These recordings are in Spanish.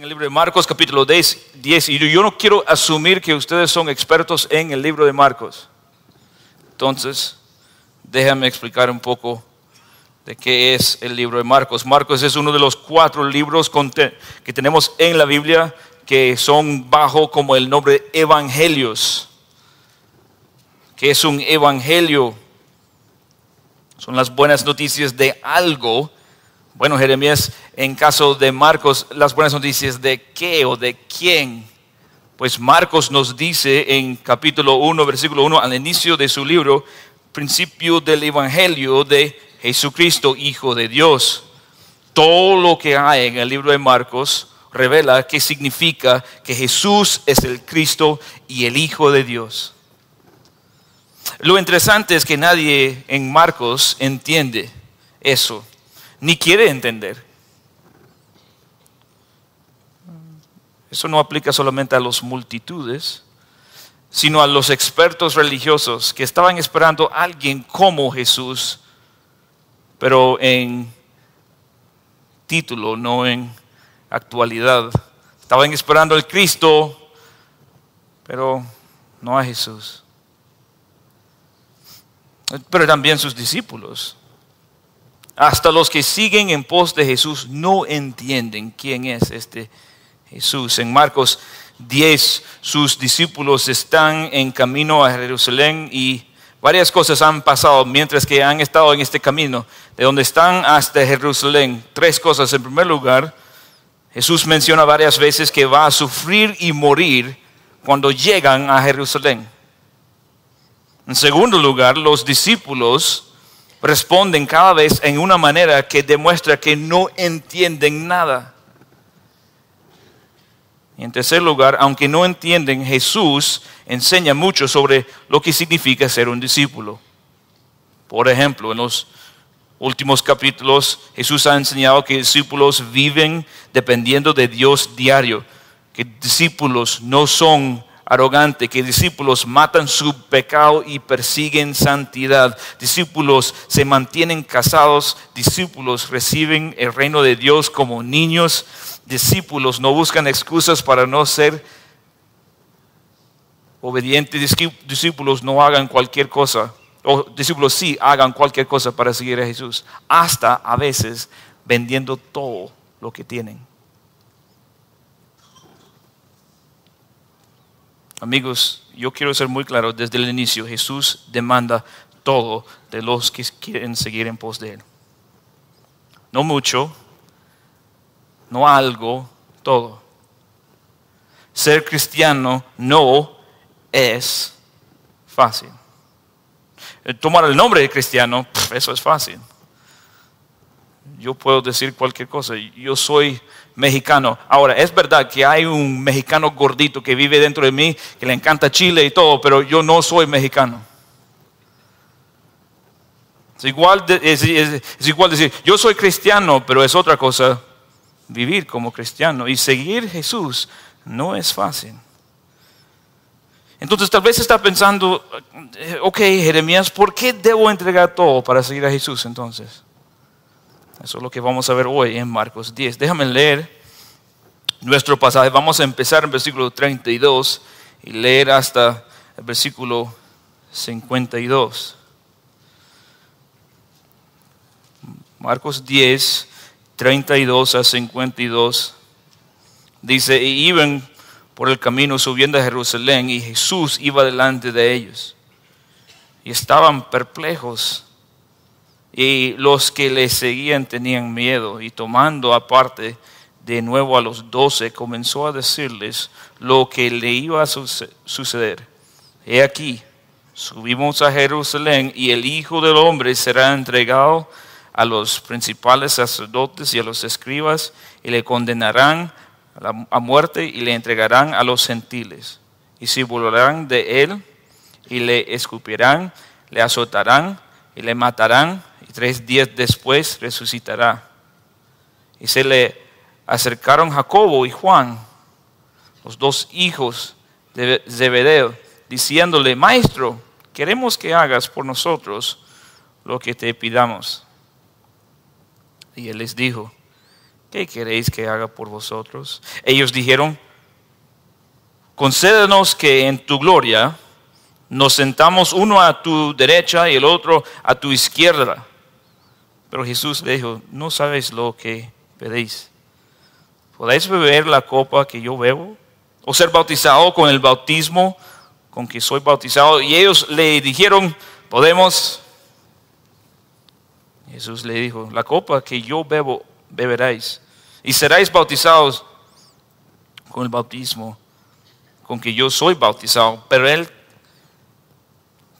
En el libro de Marcos capítulo 10, y yo no quiero asumir que ustedes son expertos en el libro de Marcos. Entonces, déjame explicar un poco de qué es el libro de Marcos. Marcos es uno de los 4 libros que tenemos en la Biblia que son bajo como el nombre de evangelios. ¿Qué es un evangelio? Son las buenas noticias de algo. Bueno, Jeremías, en caso de Marcos, las buenas noticias de qué o de quién. Pues Marcos nos dice en capítulo 1, versículo 1, al inicio de su libro, principio del evangelio de Jesucristo, Hijo de Dios. Todo lo que hay en el libro de Marcos revela qué significa que Jesús es el Cristo y el Hijo de Dios. Lo interesante es que nadie en Marcos entiende eso, ni quiere entender. Eso no aplica solamente a las multitudes, sino a los expertos religiosos que estaban esperando a alguien como Jesús, pero en título, no en actualidad. Estaban esperando al Cristo, pero no a Jesús. Pero también sus discípulos. Hasta los que siguen en pos de Jesús no entienden quién es este Jesús. En Marcos 10, sus discípulos están en camino a Jerusalén y varias cosas han pasado mientras que han estado en este camino. De donde están hasta Jerusalén, 3 cosas. En primer lugar, Jesús menciona varias veces que va a sufrir y morir cuando llegan a Jerusalén. En segundo lugar, los discípulos responden cada vez en una manera que demuestra que no entienden nada. Y en tercer lugar, aunque no entienden, Jesús enseña mucho sobre lo que significa ser un discípulo. Por ejemplo, en los últimos capítulos, Jesús ha enseñado que discípulos viven dependiendo de Dios diario, que discípulos no son arrogantes, que discípulos matan su pecado y persiguen santidad. Discípulos se mantienen casados, discípulos reciben el reino de Dios como niños. Discípulos no buscan excusas para no ser obedientes. Discípulos no hagan cualquier cosa, o discípulos sí hagan cualquier cosa para seguir a Jesús, hasta a veces vendiendo todo lo que tienen. Amigos, yo quiero ser muy claro desde el inicio. Jesús demanda todo de los que quieren seguir en pos de Él. No mucho, no algo, todo. Ser cristiano no es fácil. Tomar el nombre de cristiano, eso es fácil. Yo puedo decir cualquier cosa. Yo soy mexicano. Ahora, es verdad que hay un mexicano gordito que vive dentro de mí, que le encanta Chile y todo, pero yo no soy mexicano. Es igual decir, yo soy cristiano, pero es otra cosa vivir como cristiano. Y seguir Jesús no es fácil. Entonces tal vez está pensando, ok, Jeremías, ¿por qué debo entregar todo para seguir a Jesús entonces? Eso es lo que vamos a ver hoy en Marcos 10. Déjame leer nuestro pasaje. Vamos a empezar en versículo 32 y leer hasta el versículo 52. Marcos 10, 32 a 52. Dice, y iban por el camino subiendo a Jerusalén y Jesús iba delante de ellos. Y estaban perplejos. Y los que le seguían tenían miedo, y tomando aparte de nuevo a los 12, comenzó a decirles lo que le iba a suceder. He aquí, subimos a Jerusalén, y el Hijo del Hombre será entregado a los principales sacerdotes y a los escribas, y le condenarán a muerte, y le entregarán a los gentiles. Y se burlarán de él, y le escupirán, le azotarán, y le matarán, y 3 días después resucitará. Y se le acercaron Jacobo y Juan, los 2 hijos de Zebedeo, diciéndole, Maestro, queremos que hagas por nosotros lo que te pidamos. Y él les dijo, ¿qué queréis que haga por vosotros? Ellos dijeron, concédenos que en tu gloria nos sentamos uno a tu derecha y el otro a tu izquierda. Pero Jesús le dijo, no sabéis lo que pedís. ¿Podéis beber la copa que yo bebo? ¿O ser bautizado con el bautismo con que soy bautizado? Y ellos le dijeron, podemos. Jesús le dijo, la copa que yo bebo, beberéis. Y seréis bautizados con el bautismo con que yo soy bautizado. Pero él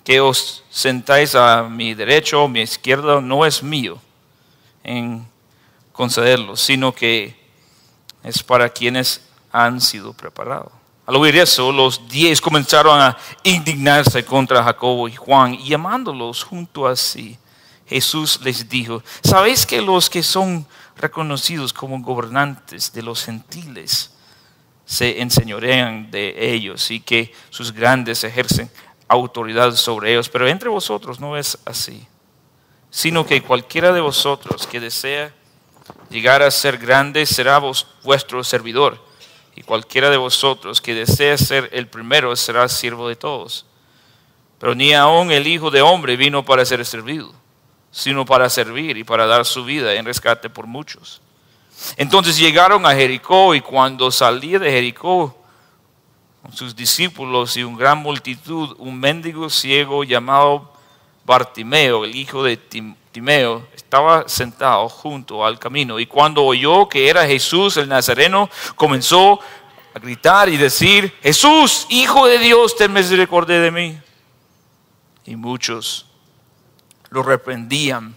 que os sentáis a mi derecha o mi izquierda no es mío en concederlo, sino que es para quienes han sido preparados. Al oír eso, los 10 comenzaron a indignarse contra Jacobo y Juan, y llamándolos junto a sí, Jesús les dijo, ¿sabéis que los que son reconocidos como gobernantes de los gentiles se enseñorean de ellos y que sus grandes ejercen autoridad sobre ellos? Pero entre vosotros no es así, sino que cualquiera de vosotros que desea llegar a ser grande será vuestro servidor, y cualquiera de vosotros que desea ser el primero será siervo de todos. Pero ni aun el Hijo de Hombre vino para ser servido, sino para servir y para dar su vida en rescate por muchos. Entonces llegaron a Jericó, y cuando salía de Jericó con sus discípulos y una gran multitud, un mendigo ciego llamado Bartimeo, el hijo de Timeo, estaba sentado junto al camino. Y cuando oyó que era Jesús el Nazareno, comenzó a gritar y decir, Jesús, Hijo de Dios, ten misericordia de mí. Y muchos lo reprendían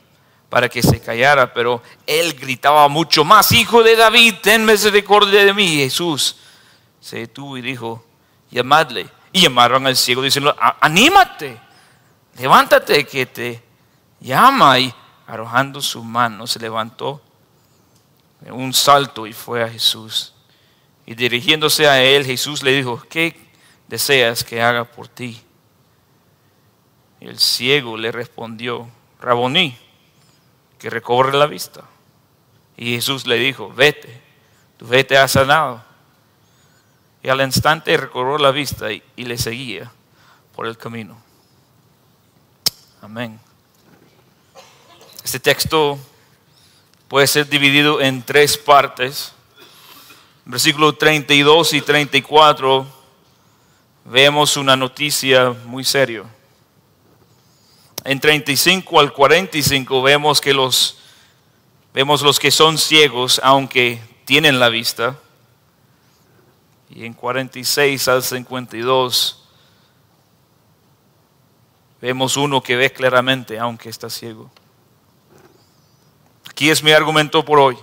para que se callara, pero él gritaba mucho más, Hijo de David, ten misericordia de mí. Y Jesús se detuvo y dijo, llamadle. Y llamaron al ciego diciendo, anímate, levántate que te llama. Y arrojando su mano se levantó de un salto y fue a Jesús. Y dirigiéndose a él, Jesús le dijo, ¿qué deseas que haga por ti? Y el ciego le respondió, Raboní, que recobre la vista. Y Jesús le dijo, vete, tu fe te ha sanado. Y al instante recobró la vista y le seguía por el camino. Amén. Este texto puede ser dividido en 3 partes. Versículos 32 y 34 vemos una noticia muy seria. En 35 al 45 vemos los que son ciegos aunque tienen la vista. Y en 46 al 52 vemos uno que ve claramente aunque está ciego. Aquí es mi argumento por hoy.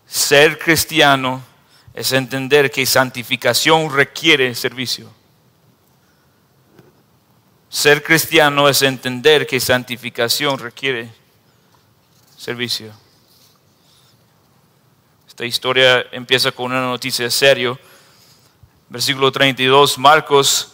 Ser cristiano es entender que santificación requiere servicio. Ser cristiano es entender que santificación requiere servicio. Esta historia empieza con una noticia seria. Versículo 32, Marcos,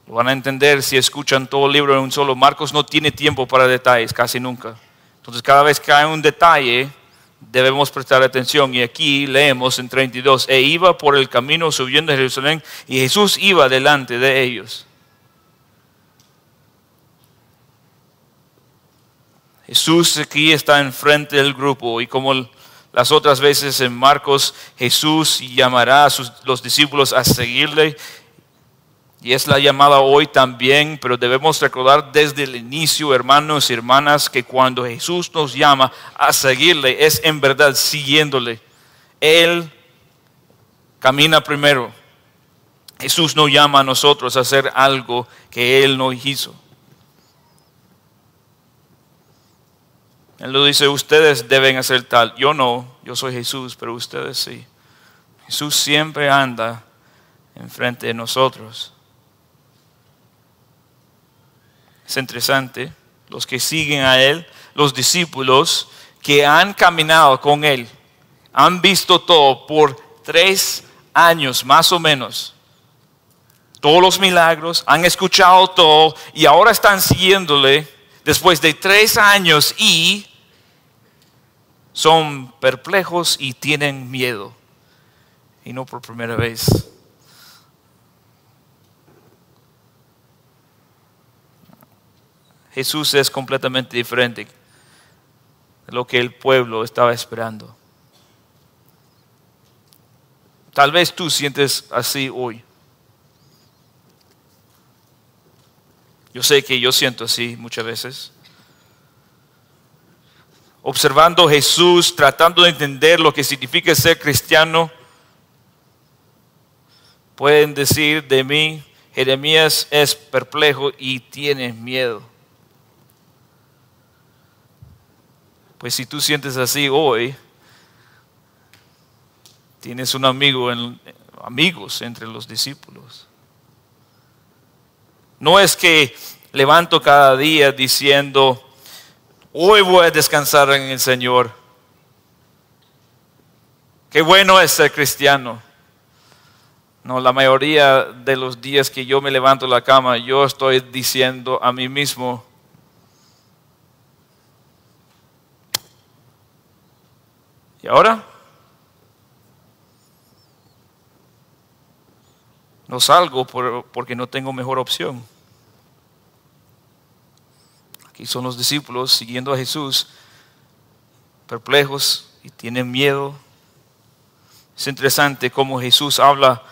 lo van a entender si escuchan todo el libro en un solo. Marcos no tiene tiempo para detalles, casi nunca. Entonces cada vez que hay un detalle, debemos prestar atención. Y aquí leemos en 32, e iba por el camino subiendo a Jerusalén, y Jesús iba delante de ellos. Jesús aquí está enfrente del grupo, y como las otras veces en Marcos, Jesús llamará a los discípulos a seguirle, y es la llamada hoy también, pero debemos recordar desde el inicio, hermanos y hermanas, que cuando Jesús nos llama a seguirle, es en verdad siguiéndole. Él camina primero. Jesús nos llama a nosotros a hacer algo que Él no hizo. Él lo dice, ustedes deben hacer tal. Yo no, yo soy Jesús, pero ustedes sí. Jesús siempre anda enfrente de nosotros. Es interesante, los que siguen a Él, los discípulos que han caminado con Él, han visto todo por 3 años más o menos. Todos los milagros, han escuchado todo y ahora están siguiéndole después de 3 años y son perplejos y tienen miedo. Y no por primera vez. Jesús es completamente diferente de lo que el pueblo estaba esperando. Tal vez tú sientes así hoy. Yo sé que yo siento así muchas veces. Observando a Jesús, tratando de entender lo que significa ser cristiano, pueden decir de mí, Jeremías es perplejo y tiene miedo. Pues si tú sientes así hoy, tienes un amigos entre los discípulos. No es que levanto cada día diciendo, hoy voy a descansar en el Señor. Qué bueno es ser cristiano. No, la mayoría de los días que yo me levanto de la cama, yo estoy diciendo a mí mismo, ¿y ahora? No salgo porque no tengo mejor opción. Aquí son los discípulos siguiendo a Jesús, perplejos y tienen miedo. Es interesante cómo Jesús habla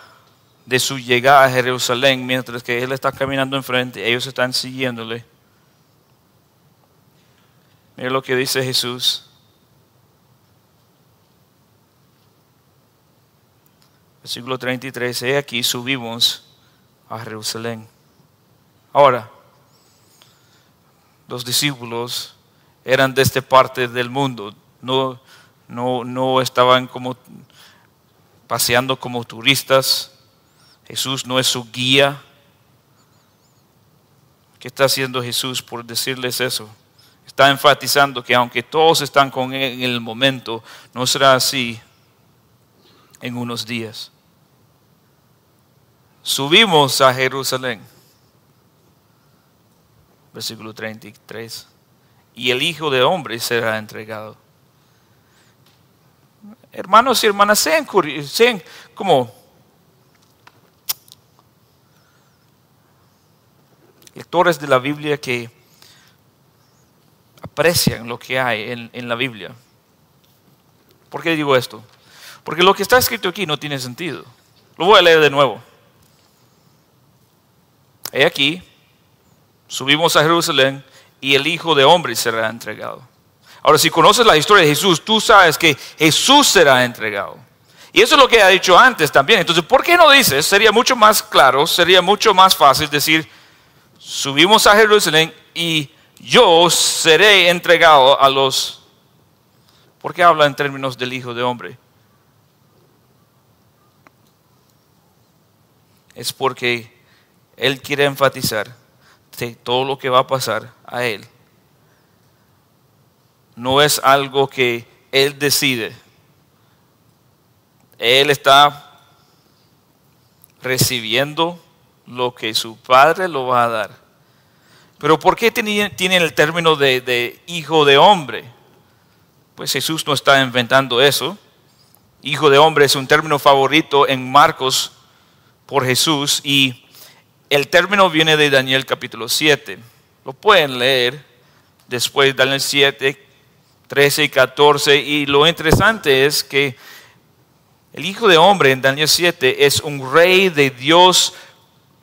de su llegada a Jerusalén mientras que Él está caminando enfrente, ellos están siguiéndole. Mira lo que dice Jesús. Versículo 33, he aquí subimos a Jerusalén. Ahora, los discípulos eran de esta parte del mundo, no estaban como paseando como turistas. Jesús no es su guía. ¿Qué está haciendo Jesús por decirles eso? Está enfatizando que aunque todos están con Él en el momento, no será así en unos días. Subimos a Jerusalén. Versículo 33. Y el Hijo del Hombre será entregado. Hermanos y hermanas, sean como lectores de la Biblia que aprecian lo que hay en la Biblia. ¿Por qué digo esto? Porque lo que está escrito aquí no tiene sentido. Lo voy a leer de nuevo. He aquí, subimos a Jerusalén y el Hijo de Hombre será entregado. Ahora, si conoces la historia de Jesús, tú sabes que Jesús será entregado. Y eso es lo que ha dicho antes también. Entonces, ¿por qué no dices? Sería mucho más claro, sería mucho más fácil decir, subimos a Jerusalén y yo seré entregado a los... ¿Por qué habla en términos del Hijo de Hombre? Es porque Él quiere enfatizar que todo lo que va a pasar a Él no es algo que Él decide. Él está recibiendo lo que su Padre lo va a dar. Pero ¿por qué tiene el término de Hijo de Hombre? Pues Jesús no está inventando eso. Hijo de Hombre es un término favorito en Marcos por Jesús y el término viene de Daniel capítulo 7. Lo pueden leer después, Daniel 7, 13 y 14. Y lo interesante es que el Hijo de Hombre en Daniel 7 es un rey de Dios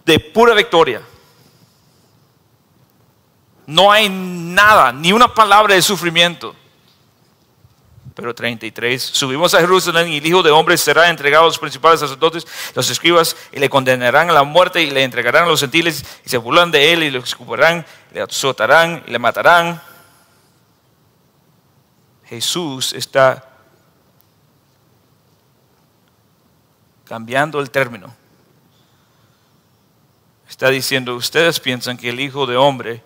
de pura victoria. No hay nada, ni una palabra de sufrimiento. Pero 33, subimos a Jerusalén y el Hijo de Hombre será entregado a los principales sacerdotes, los escribas, y le condenarán a la muerte y le entregarán a los gentiles y se burlan de él y lo escuparán, le azotarán y le matarán. Jesús está cambiando el término. Está diciendo, ustedes piensan que el Hijo de Hombre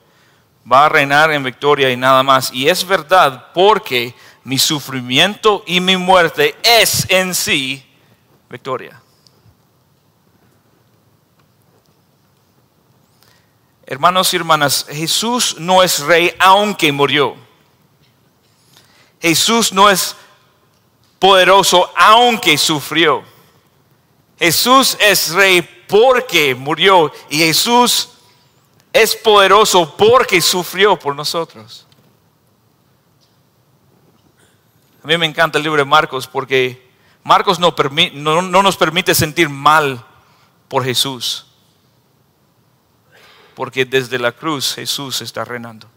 va a reinar en victoria y nada más. Y es verdad, porque mi sufrimiento y mi muerte es en sí victoria. Hermanos y hermanas, Jesús no es rey aunque murió. Jesús no es poderoso aunque sufrió. Jesús es rey porque murió y Jesús es poderoso porque sufrió por nosotros. A mí me encanta el libro de Marcos porque Marcos no nos permite sentir mal por Jesús. Porque desde la cruz Jesús está reinando.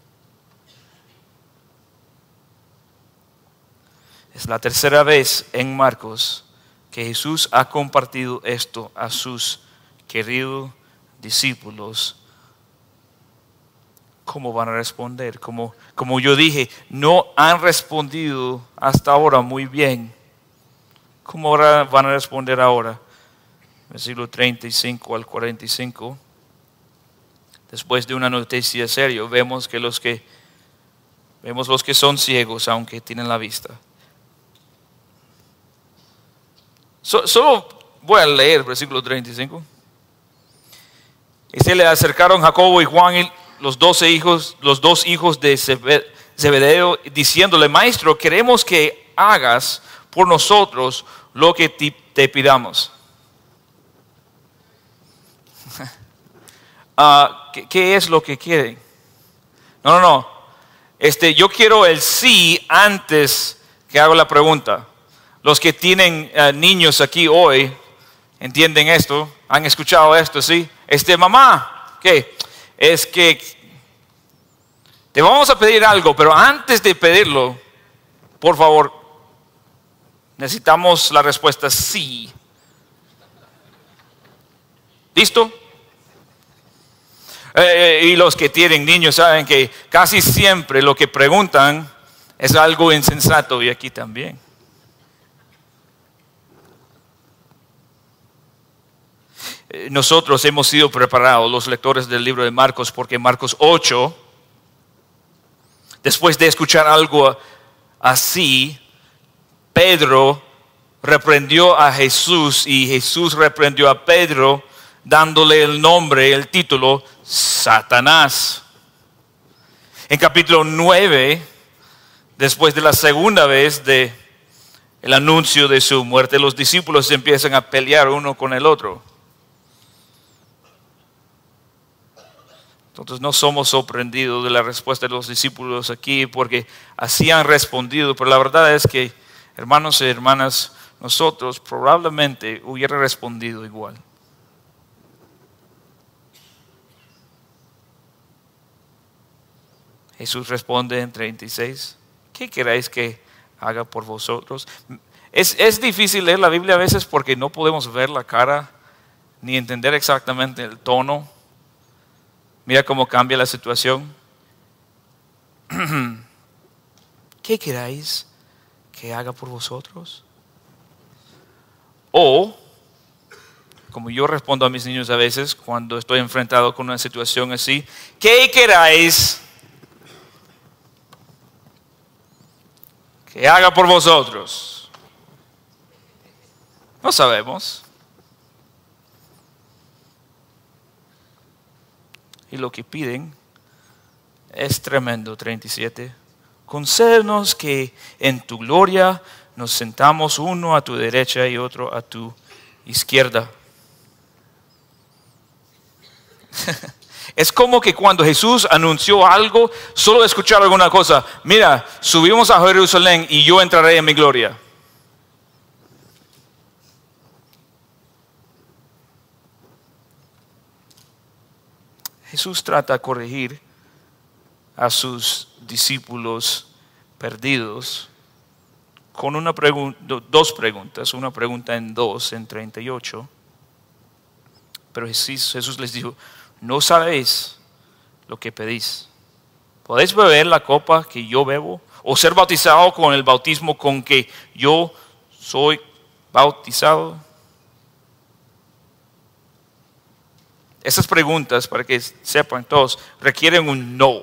Es la tercera vez en Marcos que Jesús ha compartido esto a sus queridos discípulos. ¿Cómo van a responder? Como yo dije, no han respondido hasta ahora muy bien. ¿Cómo van a responder ahora? Versículo 35 al 45. Después de una noticia seria, vemos los que son ciegos, aunque tienen la vista. Solo voy a leer versículo 35. Y se le acercaron Jacobo y Juan y los dos hijos de Zebedeo, diciéndole: Maestro, queremos que hagas por nosotros lo que te pidamos. ¿Qué es lo que quieren? No. Yo quiero el sí antes que hago la pregunta. Los que tienen niños aquí hoy entienden esto, han escuchado esto, ¿sí? Mamá, ¿qué? Es que te vamos a pedir algo, pero antes de pedirlo, por favor, necesitamos la respuesta sí. ¿Listo? Y los que tienen niños saben que casi siempre lo que preguntan es algo insensato, y aquí también. Nosotros hemos sido preparados, los lectores del libro de Marcos, porque Marcos 8, después de escuchar algo así, Pedro reprendió a Jesús y Jesús reprendió a Pedro dándole el nombre, el título, Satanás. En capítulo 9, después de la segunda vez de el anuncio de su muerte, los discípulos empiezan a pelear uno con el otro. Entonces no somos sorprendidos de la respuesta de los discípulos aquí porque así han respondido, pero la verdad es que, hermanos y hermanas, nosotros probablemente hubiera respondido igual. Jesús responde en 36, ¿qué queréis que haga por vosotros? Es difícil leer la Biblia a veces porque no podemos ver la cara ni entender exactamente el tono. Mira cómo cambia la situación. ¿Qué queráis que haga por vosotros? O, como yo respondo a mis niños a veces cuando estoy enfrentado con una situación así, ¿qué queráis que haga por vosotros? No sabemos. Y lo que piden es tremendo. 37. Concédenos que en tu gloria nos sentamos uno a tu derecha y otro a tu izquierda. Es como que cuando Jesús anunció algo, solo escuchar alguna cosa. Mira, subimos a Jerusalén y yo entraré en mi gloria. Jesús trata de corregir a sus discípulos perdidos con dos preguntas, una pregunta en 38. Pero Jesús les dijo: no sabéis lo que pedís. ¿Podéis beber la copa que yo bebo? ¿O ser bautizado con el bautismo con que yo soy bautizado? Esas preguntas, para que sepan todos, requieren un no.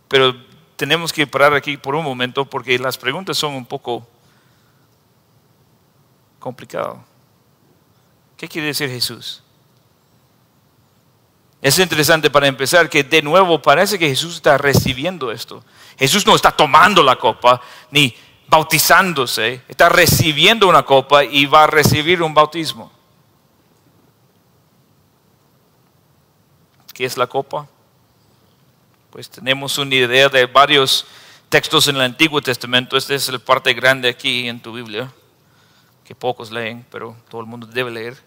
Pero tenemos que parar aquí por un momento porque las preguntas son un poco complicadas. ¿Qué quiere decir Jesús? Es interesante para empezar que de nuevo parece que Jesús está recibiendo esto. Jesús no está tomando la copa ni bautizándose, está recibiendo una copa y va a recibir un bautismo. ¿Qué es la copa? Pues tenemos una idea de varios textos en el Antiguo Testamento. Esta es la parte grande aquí en tu Biblia, que pocos leen, pero todo el mundo debe leer.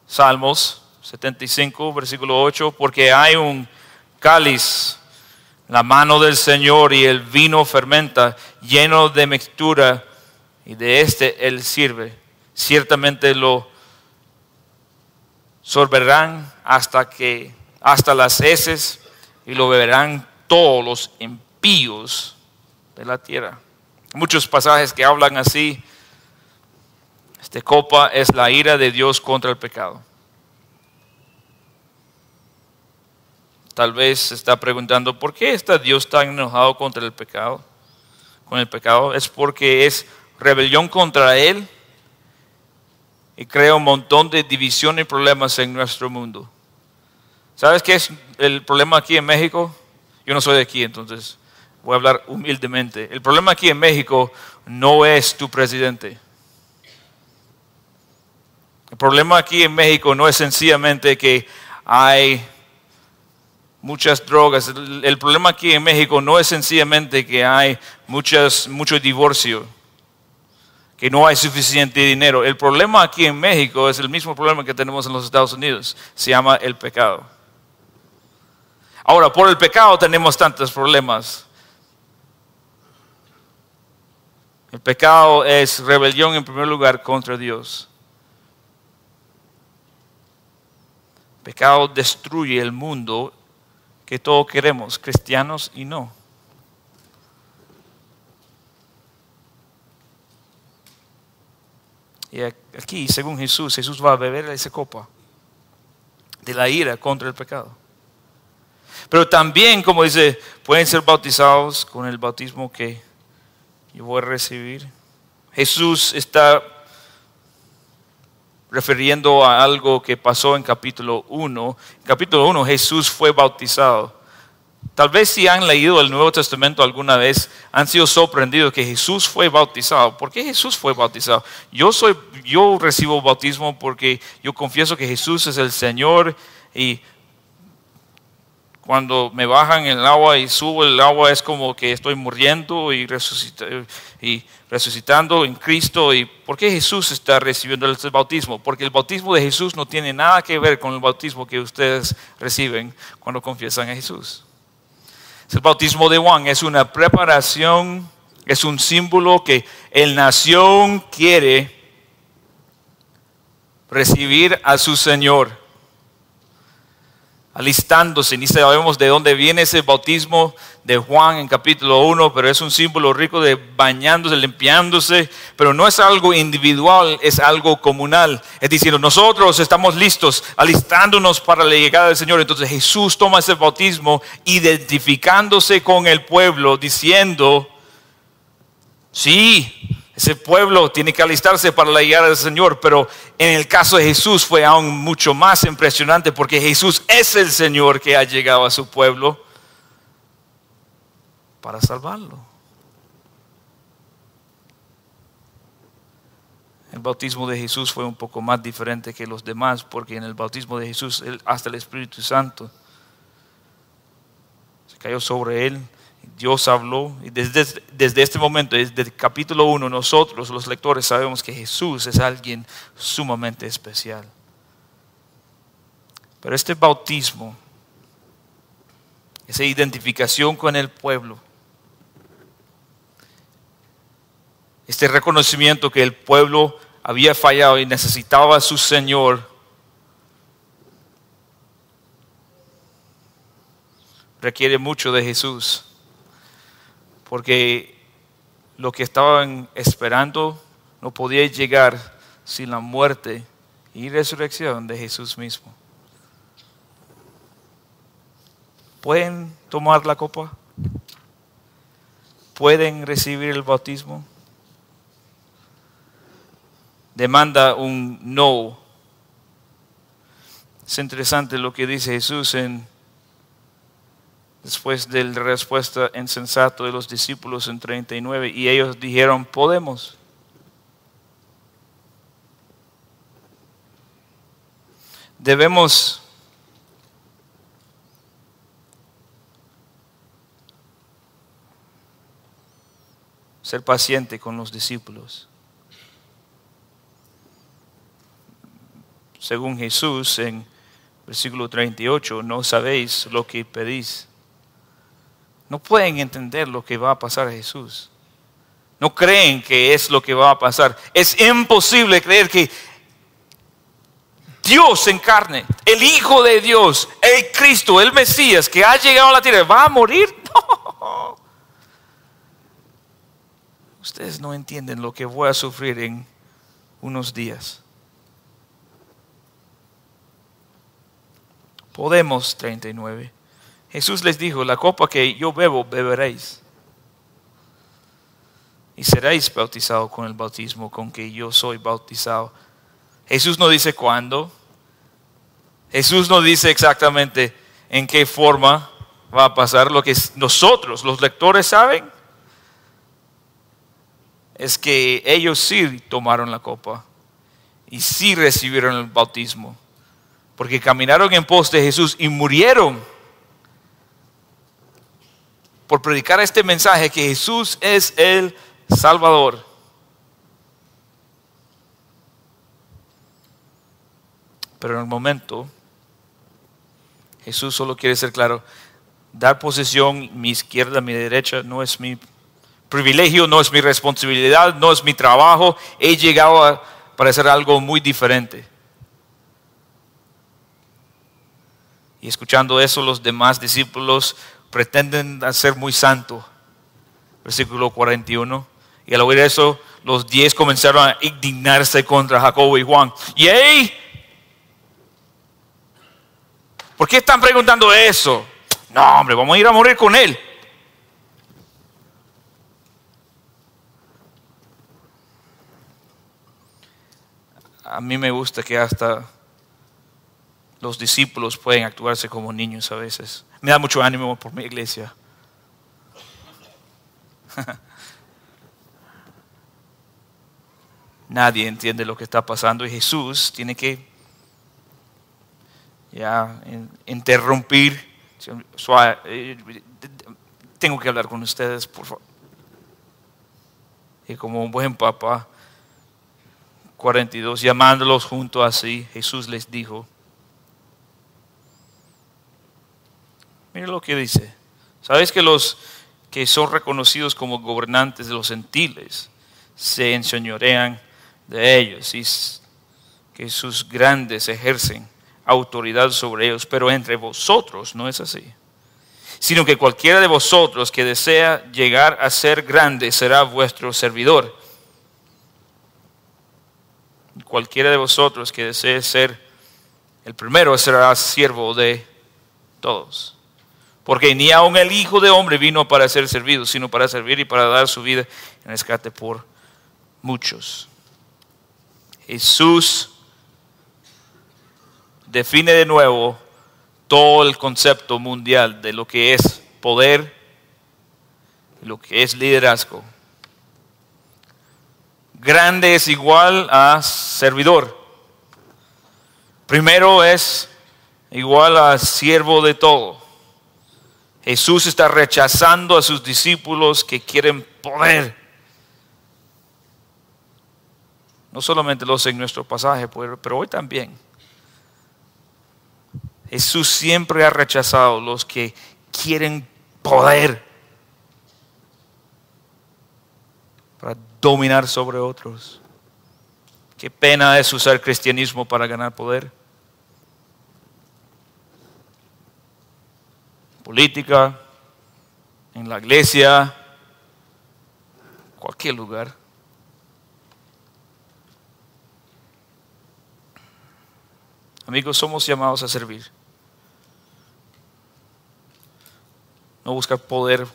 Salmos 75, versículo 8, porque hay un cáliz, la mano del Señor, y el vino fermenta, lleno de mixtura, y de este Él sirve. Ciertamente lo sorberán hasta las heces, y lo beberán todos los impíos de la tierra. Muchos pasajes que hablan así. Esta copa es la ira de Dios contra el pecado. Tal vez se está preguntando, ¿por qué está Dios tan enojado contra el pecado? Con el pecado es porque es rebelión contra Él y crea un montón de división y problemas en nuestro mundo. ¿Sabes qué es el problema aquí en México? Yo no soy de aquí, entonces voy a hablar humildemente. El problema aquí en México no es tu presidente. El problema aquí en México no es sencillamente que hay muchas drogas. El problema aquí en México no es sencillamente que hay mucho divorcio, que no hay suficiente dinero. El problema aquí en México es el mismo problema que tenemos en los Estados Unidos. Se llama el pecado. Ahora, por el pecado tenemos tantos problemas. El pecado es rebelión en primer lugar contra Dios. El pecado destruye el mundo que todos queremos, cristianos y no. Y aquí, según Jesús va a beber esa copa de la ira contra el pecado. Pero también, como dice, pueden ser bautizados con el bautismo que yo voy a recibir. Jesús está refiriendo a algo que pasó en capítulo 1. En capítulo 1 Jesús fue bautizado. Tal vez si han leído el Nuevo Testamento alguna vez, han sido sorprendidos que Jesús fue bautizado. ¿Por qué Jesús fue bautizado? Yo recibo bautismo porque yo confieso que Jesús es el Señor, y cuando me bajan el agua y subo el agua es como que estoy muriendo y resucitando en Cristo. ¿Y por qué Jesús está recibiendo el bautismo? Porque el bautismo de Jesús no tiene nada que ver con el bautismo que ustedes reciben cuando confiesan a Jesús. El bautismo de Juan es una preparación, es un símbolo que el nación quiere recibir a su Señor, alistándose. Ni sabemos de dónde viene ese bautismo de Juan en capítulo 1, pero es un símbolo rico de bañándose, limpiándose, pero no es algo individual, es algo comunal. Es diciendo, nosotros estamos listos, alistándonos para la llegada del Señor. Entonces Jesús toma ese bautismo, identificándose con el pueblo, diciendo, sí, ese pueblo tiene que alistarse para la llegada del Señor, pero en el caso de Jesús fue aún mucho más impresionante, porque Jesús es el Señor que ha llegado a su pueblo para salvarlo. El bautismo de Jesús fue un poco más diferente que los demás, porque en el bautismo de Jesús hasta el Espíritu Santo se cayó sobre él. Dios habló, y desde este momento, desde el capítulo 1, nosotros los lectores sabemos que Jesús es alguien sumamente especial. Pero este bautismo, esa identificación con el pueblo, este reconocimiento que el pueblo había fallado y necesitaba a su Señor, requiere mucho de Jesús. Porque lo que estaban esperando no podía llegar sin la muerte y resurrección de Jesús mismo. ¿Pueden tomar la copa? ¿Pueden recibir el bautismo? Demanda un no. Es interesante lo que dice Jesús después de la respuesta insensata de los discípulos en 39. Y ellos dijeron, podemos. Debemos ser pacientes con los discípulos. Según Jesús en versículo 38, no sabéis lo que pedís. No pueden entender lo que va a pasar a Jesús. No creen que es lo que va a pasar. Es imposible creer que Dios en carne, el Hijo de Dios, el Cristo, el Mesías que ha llegado a la tierra, ¿va a morir? No. Ustedes no entienden lo que voy a sufrir en unos días. Podemos, 39. Jesús les dijo, la copa que yo bebo, beberéis. Y seréis bautizados con el bautismo con que yo soy bautizado. Jesús no dice cuándo. Jesús no dice exactamente en qué forma va a pasar. Lo que nosotros, los lectores, saben es que ellos sí tomaron la copa y sí recibieron el bautismo. Porque caminaron en pos de Jesús y murieron por predicar este mensaje que Jesús es el Salvador. Pero en el momento, Jesús solo quiere ser claro, dar posesión, mi izquierda, mi derecha, no es mi privilegio, no es mi responsabilidad, no es mi trabajo. He llegado para hacer algo muy diferente. Y escuchando eso, los demás discípulos pretenden ser muy santos. Versículo 41. Y al oír eso, los 10 comenzaron a indignarse contra Jacobo y Juan. ¡Yey! ¿Por qué están preguntando eso? No, hombre, vamos a ir a morir con él. A mí me gusta que hasta los discípulos pueden actuarse como niños a veces. Me da mucho ánimo por mi iglesia. Nadie entiende lo que está pasando y Jesús tiene que interrumpir. Tengo que hablar con ustedes, por favor. Y como un buen papá, 42, llamándolos junto así, Jesús les dijo, mire lo que dice. ¿Sabes que los que son reconocidos como gobernantes de los gentiles se enseñorean de ellos y que sus grandes ejercen autoridad sobre ellos? Pero entre vosotros no es así, sino que cualquiera de vosotros que desea llegar a ser grande será vuestro servidor. Cualquiera de vosotros que desee ser el primero será siervo de todos. Porque ni aun el Hijo de Hombre vino para ser servido, sino para servir y para dar su vida en rescate por muchos. Jesús define de nuevo todo el concepto mundial de lo que es poder y lo que es liderazgo. Grande es igual a servidor. Primero es igual a siervo de todo. Jesús está rechazando a sus discípulos que quieren poder. No solamente los en nuestro pasaje, pero hoy también. Jesús siempre ha rechazado a los que quieren poder para dominar sobre otros. Qué pena es usar cristianismo para ganar poder. Política, en la iglesia, cualquier lugar. Amigos, somos llamados a servir. No buscar poder,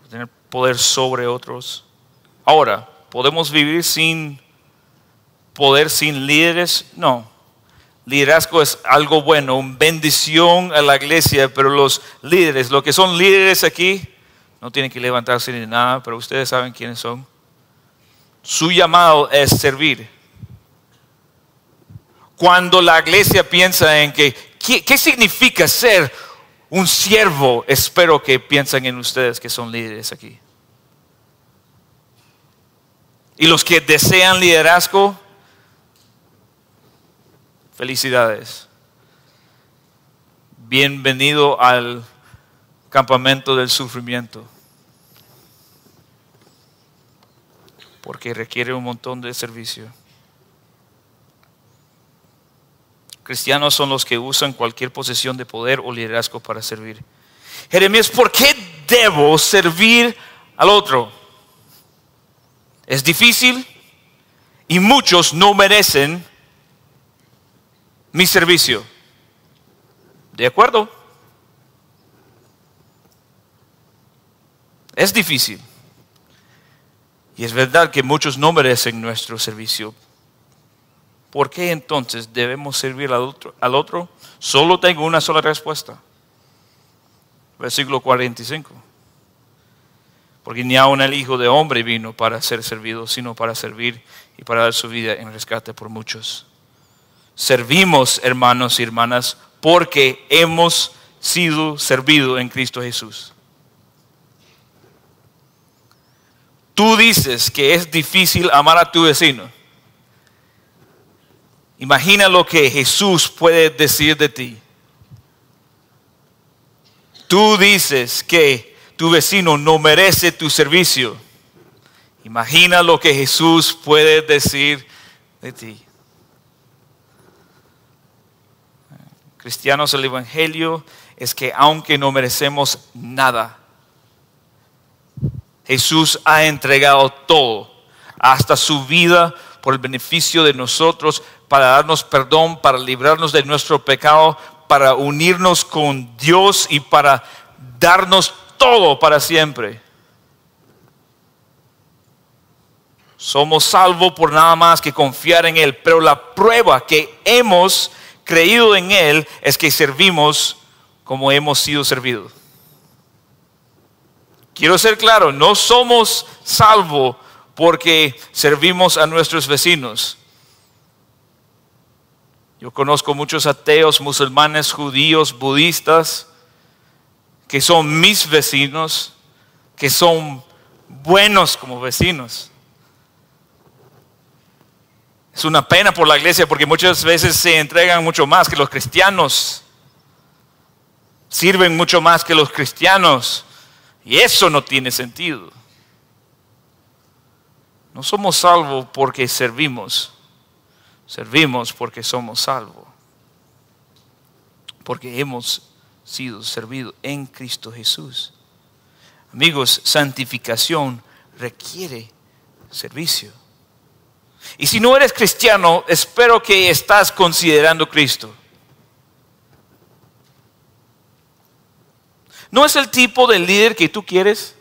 tener poder sobre otros. Ahora, ¿podemos vivir sin poder, sin líderes? No. liderazgo es algo bueno, una bendición a la iglesia, pero los líderes, los que son líderes aquí, no tienen que levantarse ni nada, pero ustedes saben quiénes son. Su llamado es servir. Cuando la iglesia piensa en ¿qué significa ser un siervo? Espero que piensen en ustedes que son líderes aquí. Y los que desean liderazgo, felicidades. Bienvenido al campamento del sufrimiento. Porque requiere un montón de servicio. Cristianos son los que usan cualquier posición de poder o liderazgo para servir. Jeremías, ¿por qué debo servir al otro? Es difícil y muchos no merecen mi servicio. ¿De acuerdo? Es difícil. Y es verdad que muchos no merecen nuestro servicio. ¿Por qué entonces debemos servir al otro? Solo tengo una sola respuesta. Versículo 45. Porque ni aun el Hijo de Hombre vino para ser servido, sino para servir y para dar su vida en rescate por muchos. Servimos, hermanos y hermanas, porque hemos sido servidos en Cristo Jesús. Tú dices que es difícil amar a tu vecino. Imagina lo que Jesús puede decir de ti. Tú dices que tu vecino no merece tu servicio. Imagina lo que Jesús puede decir de ti. Cristianos, el Evangelio es que aunque no merecemos nada, Jesús ha entregado todo, hasta su vida por el beneficio de nosotros, para darnos perdón, para librarnos de nuestro pecado, para unirnos con Dios y para darnos todo para siempre. Somos salvos por nada más que confiar en Él, pero la prueba que hemos creído en Él es que servimos como hemos sido servidos. Quiero ser claro, no somos salvos porque servimos a nuestros vecinos. Yo conozco muchos ateos, musulmanes, judíos, budistas, que son mis vecinos, que son buenos como vecinos. Es una pena por la iglesia porque muchas veces se entregan mucho más que los cristianos. Sirven mucho más que los cristianos. Y eso no tiene sentido. No somos salvos porque servimos. Servimos porque somos salvos. Porque hemos sido servidos en Cristo Jesús. Amigos, santificación requiere servicio. Y si no eres cristiano, espero que estás considerando Cristo. ¿No es el tipo de líder que tú quieres?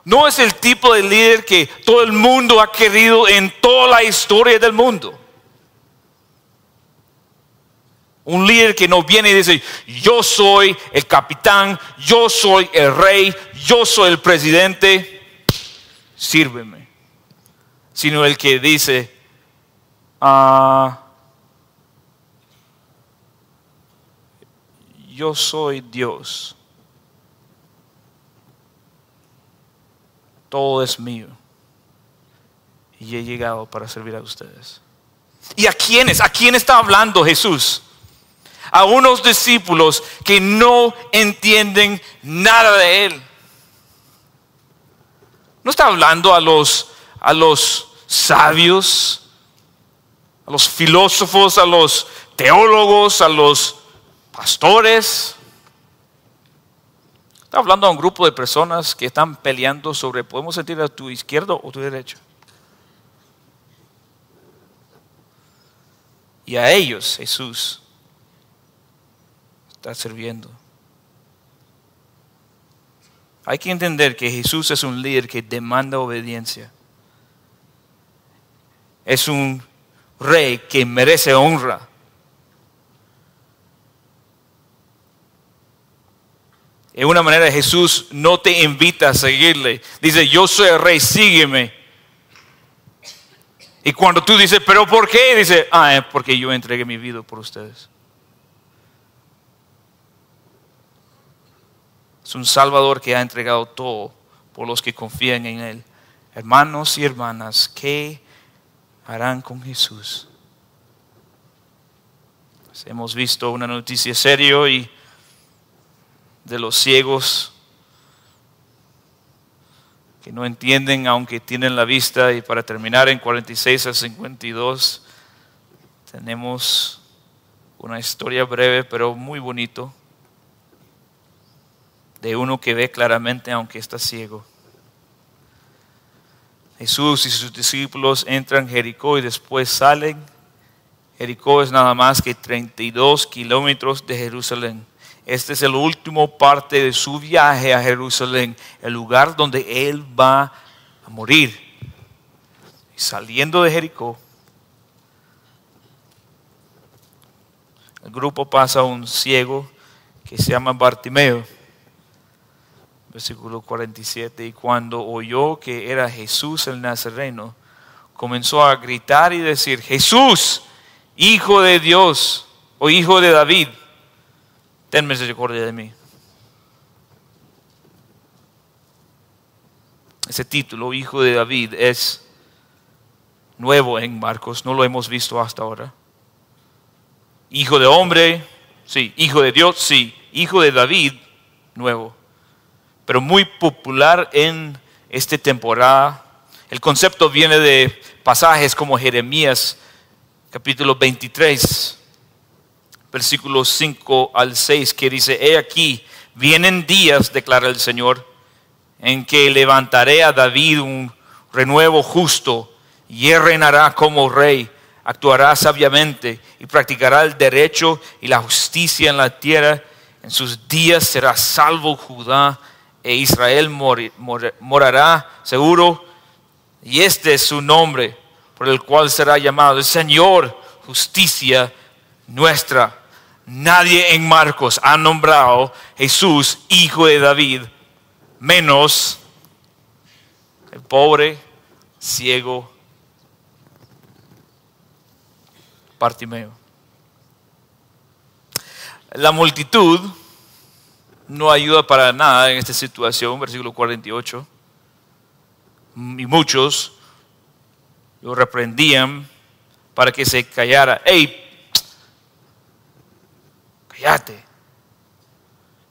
¿No es el tipo de líder que todo el mundo ha querido en toda la historia del mundo? Un líder que no viene y dice, yo soy el capitán, yo soy el rey, yo soy el presidente, sírveme. Sino el que dice, yo soy Dios. Todo es mío. Y he llegado para servir a ustedes. ¿Y a quiénes? ¿A quién está hablando Jesús? A unos discípulos que no entienden nada de Él. No está hablando a los sabios, a los filósofos, a los teólogos, a los pastores. Está hablando a un grupo de personas que están peleando sobre, ¿podemos sentir a tu izquierdo o tu derecho? Y a ellos Jesús está sirviendo. Hay que entender que Jesús es un líder que demanda obediencia. Es un rey que merece honra. En una manera Jesús no te invita a seguirle. Dice, yo soy el rey, sígueme. Y cuando tú dices, ¿pero por qué? Dice, es porque yo entregué mi vida por ustedes. Es un Salvador que ha entregado todo por los que confían en Él. Hermanos y hermanas, ¿qué harán con Jesús? Pues hemos visto una noticia seria y de los ciegos que no entienden aunque tienen la vista. Y para terminar en 46 a 52 tenemos una historia breve pero muy bonito de uno que ve claramente aunque está ciego. Jesús y sus discípulos entran en Jericó y después salen. Jericó es nada más que 32 kilómetros de Jerusalén. Este es el último parte de su viaje a Jerusalén, el lugar donde Él va a morir. Y saliendo de Jericó, el grupo pasa a un ciego que se llama Bartimeo. Versículo 47, y cuando oyó que era Jesús el Nazareno, comenzó a gritar y decir, Jesús, Hijo de Dios, o Hijo de David, ten misericordia de mí. Ese título, Hijo de David, es nuevo en Marcos, no lo hemos visto hasta ahora. Hijo de hombre, sí. Hijo de Dios, sí. Hijo de David, nuevo. Pero muy popular en esta temporada. El concepto viene de pasajes como Jeremías, capítulo 23, versículos 5 al 6, que dice, he aquí, vienen días, declara el Señor, en que levantaré a David un renuevo justo, y él reinará como rey, actuará sabiamente y practicará el derecho y la justicia en la tierra. En sus días será salvo Judá, e Israel morará seguro, y este es su nombre por el cual será llamado el Señor, justicia nuestra. Nadie en Marcos ha nombrado Jesús Hijo de David, menos el pobre ciego Bartimeo. La multitud no ayuda para nada en esta situación, versículo 48. Y muchos lo reprendían para que se callara. ¡Ey! Cállate.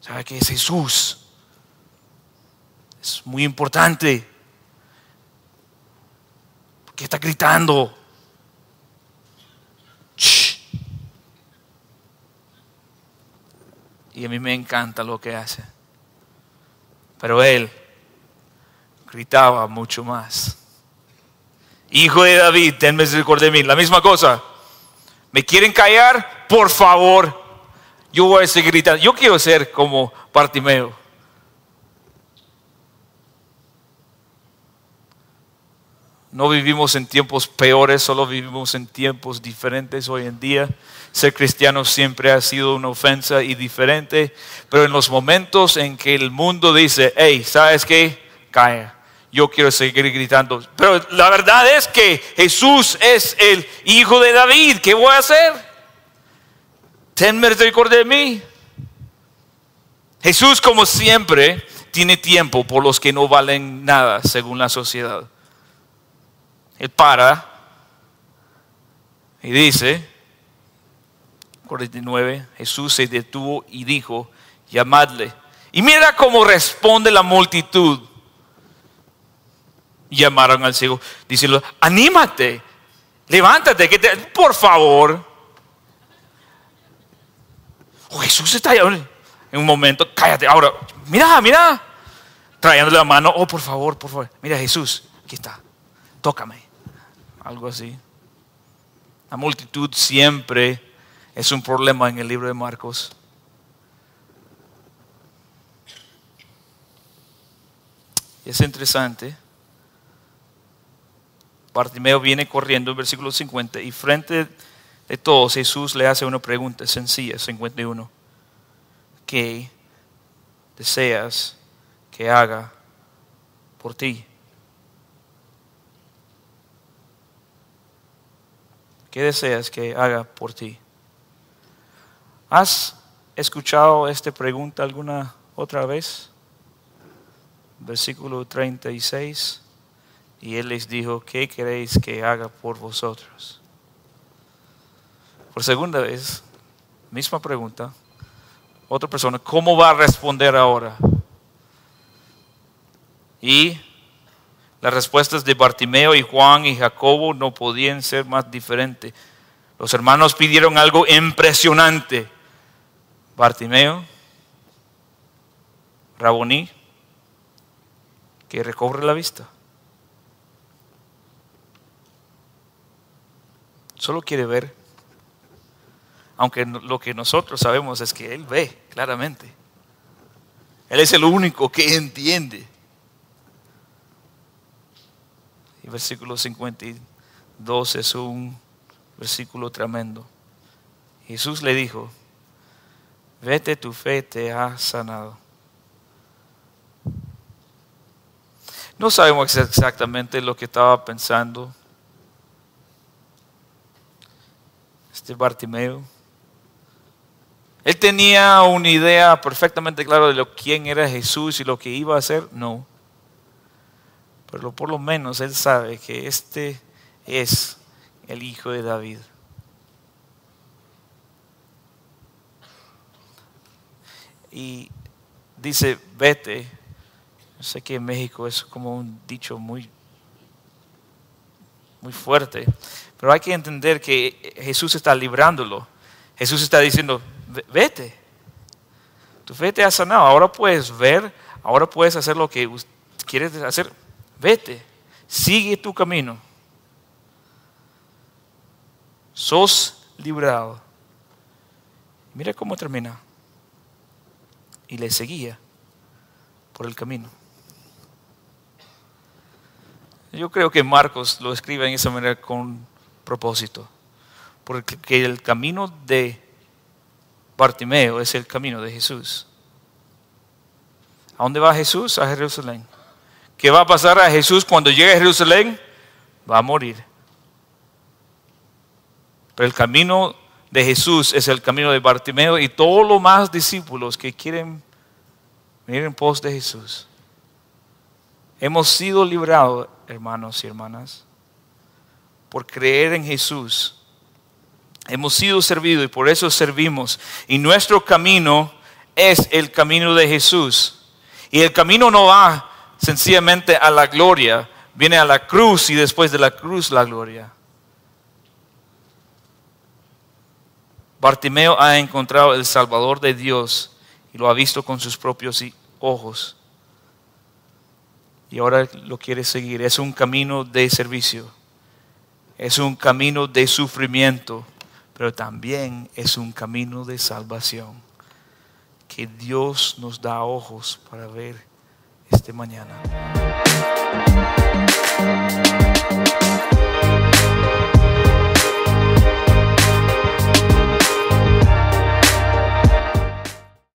¿Sabe qué es Jesús? Es muy importante. ¿Por qué está gritando? ¡Shh! Y a mí me encanta lo que hace. Pero él gritaba mucho más. Hijo de David, ten misericordia de mí. La misma cosa. ¿Me quieren callar? Por favor. Yo voy a seguir gritando. Yo quiero ser como Bartimeo. No vivimos en tiempos peores, solo vivimos en tiempos diferentes hoy en día. Ser cristiano siempre ha sido una ofensa y diferente, pero en los momentos en que el mundo dice, hey, ¿sabes qué? Calla, yo quiero seguir gritando. Pero la verdad es que Jesús es el Hijo de David. ¿Qué voy a hacer? Ten misericordia de mí. Jesús, como siempre, tiene tiempo por los que no valen nada según la sociedad. Él para y dice, 49, Jesús se detuvo y dijo, llamadle. Y mira cómo responde la multitud. Llamaron al ciego, diciendo, anímate, levántate, por favor. Jesús está allá. En un momento, cállate, ahora, mira, trayéndole la mano, por favor, mira Jesús, aquí está, tócame. Algo así. La multitud siempre es un problema en el libro de Marcos. Y es interesante Bartimeo viene corriendo en versículo 50 y frente de todos Jesús le hace una pregunta sencilla, 51. ¿Qué deseas que haga por ti? ¿Qué deseas que haga por ti? ¿Has escuchado esta pregunta alguna otra vez? Versículo 36. Y él les dijo, ¿qué queréis que haga por vosotros? Por segunda vez, misma pregunta. Otra persona, ¿cómo va a responder ahora? Y las respuestas de Bartimeo y Juan y Jacobo no podían ser más diferentes. Los hermanos pidieron algo impresionante. Bartimeo, Raboní, que recobre la vista. Solo quiere ver. Aunque lo que nosotros sabemos es que él ve claramente. Él es el único que entiende. Y versículo 52 es un versículo tremendo. Jesús le dijo, vete, tu fe te ha sanado. No sabemos exactamente lo que estaba pensando Bartimeo. Él tenía una idea perfectamente clara de quién era Jesús y lo que iba a hacer. No. Pero por lo menos él sabe que este es el Hijo de David. Y dice, vete. Yo sé que en México es como un dicho muy fuerte. Pero hay que entender que Jesús está librándolo. Jesús está diciendo, vete. Tu fe te ha sanado. Ahora puedes ver. Ahora puedes hacer lo que quieres hacer. Vete. Sigue tu camino. Sos librado. Mira cómo termina. Y le seguía por el camino. Yo creo que Marcos lo escribe en esa manera con propósito. Porque el camino de Bartimeo es el camino de Jesús. ¿A dónde va Jesús? A Jerusalén. ¿Qué va a pasar a Jesús cuando llegue a Jerusalén? Va a morir. Pero el camino de Jesús es el camino de Bartimeo y todos los más discípulos que quieren venir en pos de Jesús. Hemos sido librados, hermanos y hermanas, por creer en Jesús. Hemos sido servidos y por eso servimos. Y nuestro camino es el camino de Jesús. Y el camino no va sencillamente a la gloria, viene a la cruz y después de la cruz la gloria. Bartimeo ha encontrado el Salvador de Dios y lo ha visto con sus propios ojos. Y ahora lo quiere seguir. Es un camino de servicio. Es un camino de sufrimiento. Pero también es un camino de salvación. Que Dios nos da ojos para ver esta mañana.